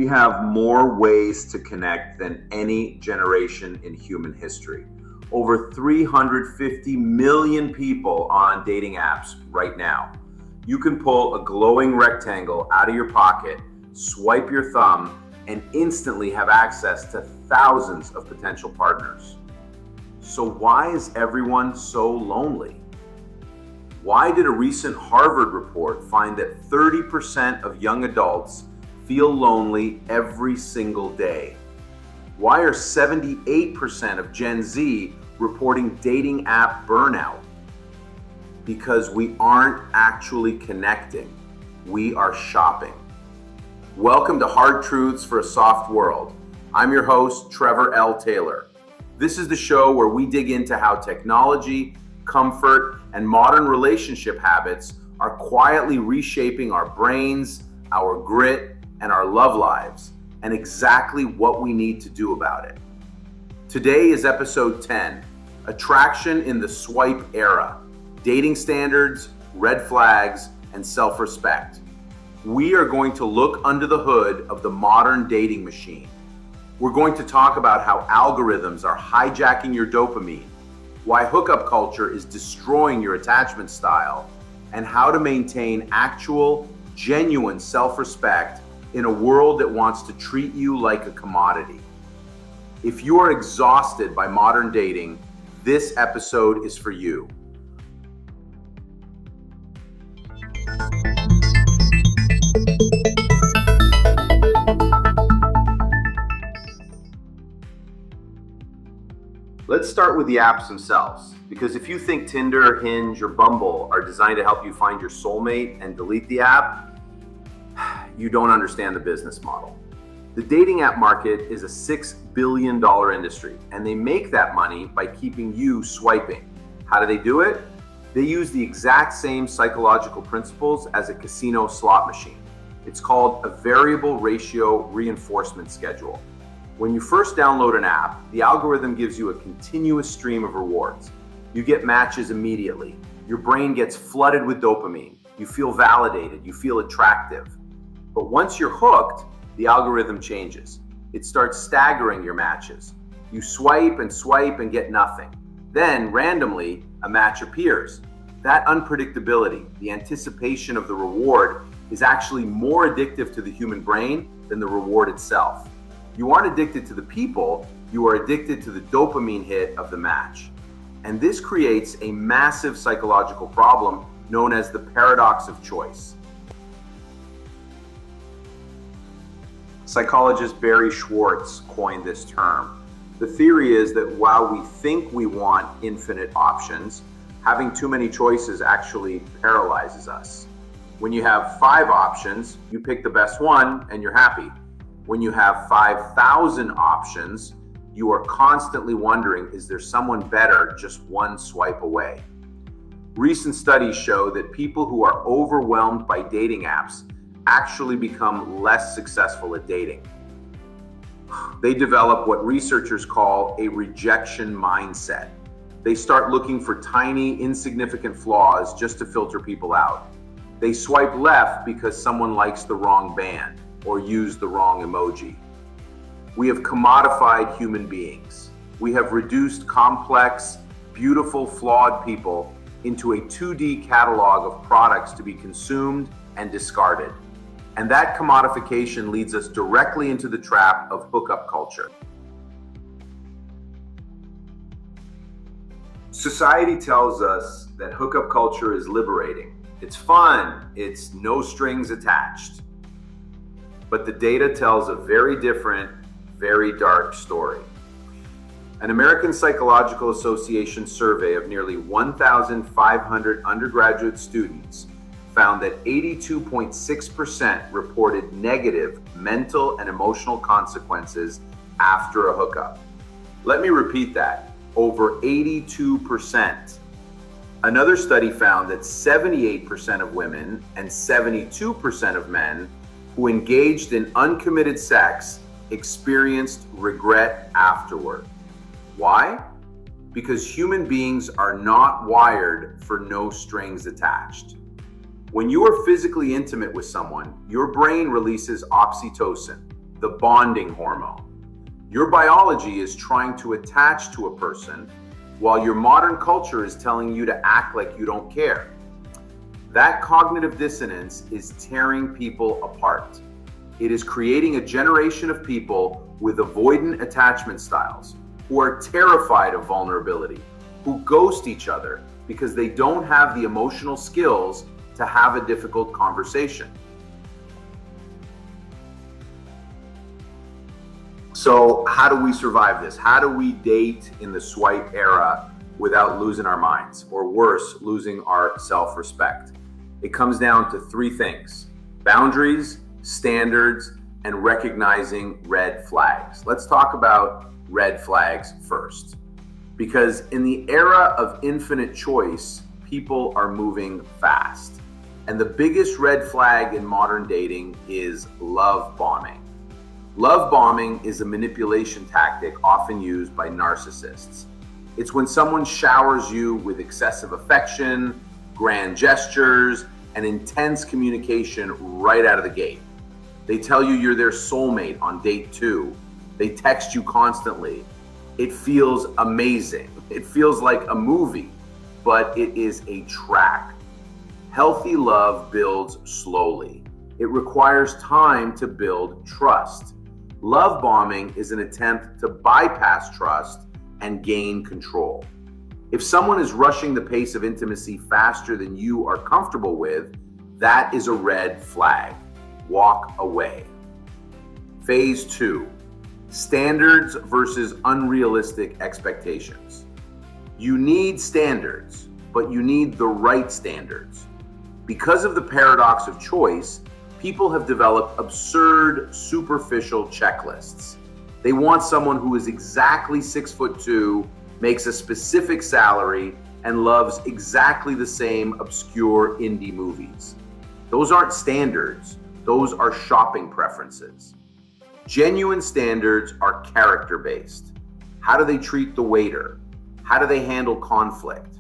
We have more ways to connect than any generation in human history. Over 350 million people on dating apps right now. You can pull a glowing rectangle out of your pocket, swipe your thumb, and instantly have access to thousands of potential partners. So why is everyone so lonely? Why did a recent Harvard report find that 30% of young adults feel lonely every single day? Why are 78% of Gen Z reporting dating app burnout? Because we aren't actually connecting. We are shopping. Welcome to Hard Truths for a Soft World. I'm your host, Trevor L Taylor. This is the show where we dig into how technology, comfort, and modern relationship habits are quietly reshaping our brains, our grit, and our love lives, and exactly what we need to do about it. Today is episode 10, Attraction in the Swipe Era, Dating Standards, Red Flags, and Self-Respect. We are going to look under the hood of the modern dating machine. We're going to talk about how algorithms are hijacking your dopamine, why hookup culture is destroying your attachment style, and how to maintain actual, genuine self-respect in a world that wants to treat you like a commodity. If you are exhausted by modern dating, this episode is for you. Let's start with the apps themselves, because if you think Tinder, Hinge, or Bumble are designed to help you find your soulmate and delete the app, you don't understand the business model. The dating app market is a $6 billion industry, and they make that money by keeping you swiping. How do they do it? They use the exact same psychological principles as a casino slot machine. It's called a variable ratio reinforcement schedule. When you first download an app, the algorithm gives you a continuous stream of rewards. You get matches immediately. Your brain gets flooded with dopamine. You feel validated. You feel attractive. But once you're hooked, the algorithm changes. It starts staggering your matches. You swipe and get nothing. Then, randomly, a match appears. That unpredictability, the anticipation of the reward, is actually more addictive to the human brain than the reward itself. You aren't addicted to the people, you are addicted to the dopamine hit of the match. And this creates a massive psychological problem known as the paradox of choice. Psychologist Barry Schwartz coined this term. The theory is that while we think we want infinite options, having too many choices actually paralyzes us. When you have 5 options, you pick the best one and you're happy. When you have 5,000 options, you are constantly wondering, is there someone better just one swipe away? Recent studies show that people who are overwhelmed by dating apps actually become less successful at dating. They develop what researchers call a rejection mindset. They start looking for tiny, insignificant flaws just to filter people out. They swipe left because someone likes the wrong band or use the wrong emoji. We have commodified human beings. We have reduced complex, beautiful, flawed people into a 2D catalog of products to be consumed and discarded. And that commodification leads us directly into the trap of hookup culture. Society tells us that hookup culture is liberating. It's fun, it's no strings attached. But the data tells a very different, very dark story. An American Psychological Association survey of nearly 1,500 undergraduate students found that 82.6% reported negative mental and emotional consequences after a hookup. Let me repeat that, over 82%. Another study found that 78% of women and 72% of men who engaged in uncommitted sex experienced regret afterward. Why? Because human beings are not wired for no strings attached. When you are physically intimate with someone, your brain releases oxytocin. the bonding hormone. Your biology is trying to attach to a person while your modern culture is telling you to act like you don't care. That cognitive dissonance is tearing people apart. It is creating a generation of people with avoidant attachment styles who are terrified of vulnerability, who ghost each other because they don't have the emotional skills to have a difficult conversation. So how do we survive this? How do we date in the swipe era without losing our minds, or worse, losing our self-respect? It comes down to three things: boundaries, standards, and recognizing red flags. Let's talk about red flags first. Because in the era of infinite choice, people are moving fast. And the biggest red flag in modern dating is love bombing. Love bombing is a manipulation tactic often used by narcissists. It's when someone showers you with excessive affection, grand gestures, and intense communication right out of the gate. They tell you you're their soulmate on date 2. They text you constantly. It feels amazing. It feels like a movie, but it is a trap. Healthy love builds slowly. It requires time to build trust. Love bombing is an attempt to bypass trust and gain control. If someone is rushing the pace of intimacy faster than you are comfortable with, that is a red flag. Walk away. Phase 2, standards versus unrealistic expectations. You need standards, but you need the right standards. Because of the paradox of choice, people have developed absurd, superficial checklists. They want someone who is exactly 6'2", makes a specific salary, and loves exactly the same obscure indie movies. Those aren't standards, those are shopping preferences. Genuine standards are character-based. How do they treat the waiter? How do they handle conflict?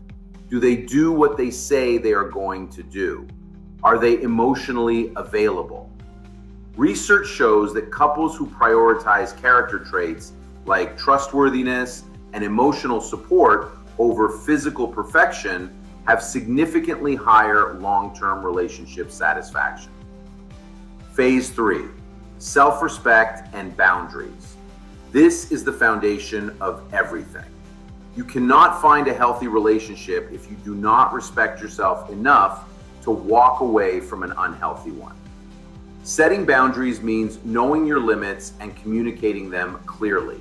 Do they do what they say they are going to do? Are they emotionally available? Research shows that couples who prioritize character traits like trustworthiness and emotional support over physical perfection have significantly higher long-term relationship satisfaction. Phase 3, self-respect and boundaries. This is the foundation of everything. You cannot find a healthy relationship if you do not respect yourself enough to walk away from an unhealthy one. Setting boundaries means knowing your limits and communicating them clearly.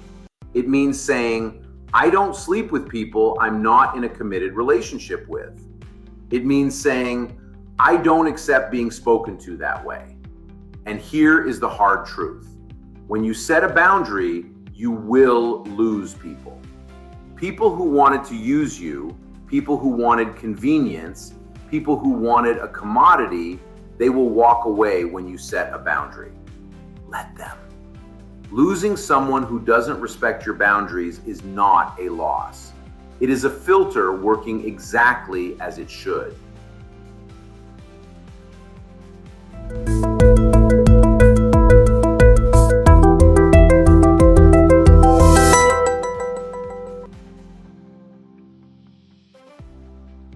It means saying, I don't sleep with people I'm not in a committed relationship with. It means saying, I don't accept being spoken to that way. And here is the hard truth. When you set a boundary, you will lose people. People who wanted to use you, people who wanted convenience, people who wanted a commodity, they will walk away when you set a boundary. Let them. Losing someone who doesn't respect your boundaries is not a loss. It is a filter working exactly as it should.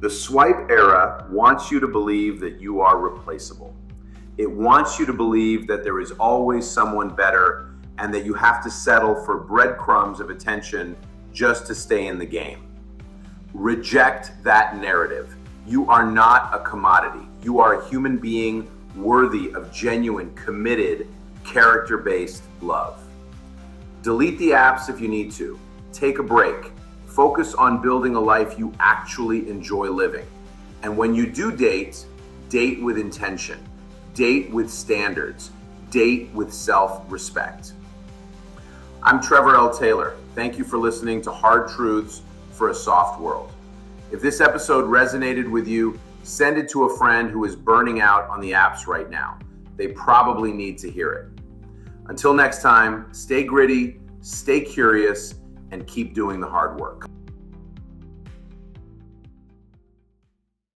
The swipe era wants you to believe that you are replaceable. It wants you to believe that there is always someone better and that you have to settle for breadcrumbs of attention just to stay in the game. Reject that narrative. You are not a commodity. You are a human being worthy of genuine, committed, character-based love. Delete the apps if you need to. Take a break. Focus on building a life you actually enjoy living. And when you do date, date with intention. Date with standards. Date with self-respect. I'm Trevor L Taylor. Thank you for listening to Hard Truths for a Soft World. If this episode resonated with you, send it to a friend who is burning out on the apps right now. They probably need to hear it. Until next time, stay gritty, stay curious, and keep doing the hard work.